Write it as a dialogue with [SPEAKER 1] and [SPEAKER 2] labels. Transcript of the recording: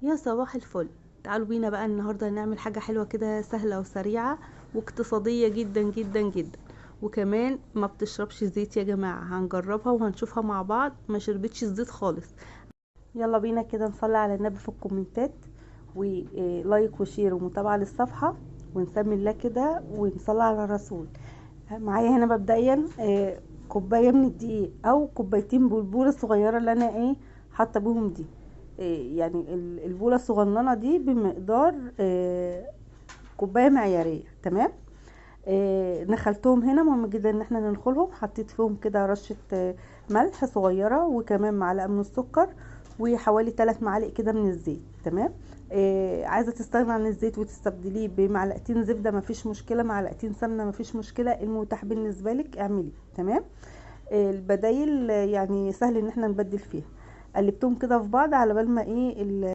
[SPEAKER 1] يا صباح الفل. تعالوا بينا بقى النهارده نعمل حاجة حلوة كده، سهلة وسريعة واقتصادية جدا جدا جدا، وكمان ما بتشربش زيت يا جماعة. هنجربها وهنشوفها مع بعض، ما شربتش الزيت خالص. يلا بينا كده نصلي على النبي في الكومنتات، ولايك وشير ومتابعة للصفحة، ونسمي الله كده ونصلي على الرسول. معايا هنا مبدئيا كوباية من الدقيق او كوبايتين بالبولة الصغيرة اللي انا حاطة بيهم دي. يعني البولة الصغننة دي بمقدار كوباية معيارية. تمام. نخلتهم هنا، مهم جدا ان احنا ننخلهم. حطيت فيهم كده رشة ملح صغيرة، وكمان معلقة من السكر، وحوالي 3 معالق كده من الزيت. تمام. عايزة تستغنى عن الزيت وتستبدليه بمعلقتين زبدة مفيش مشكلة، معلقتين سمنة مفيش مشكلة، المتاح بالنسبة لك اعملي. تمام. البدايل يعني سهل ان احنا نبدل فيها. قلبتهم كده في بعض على بال ما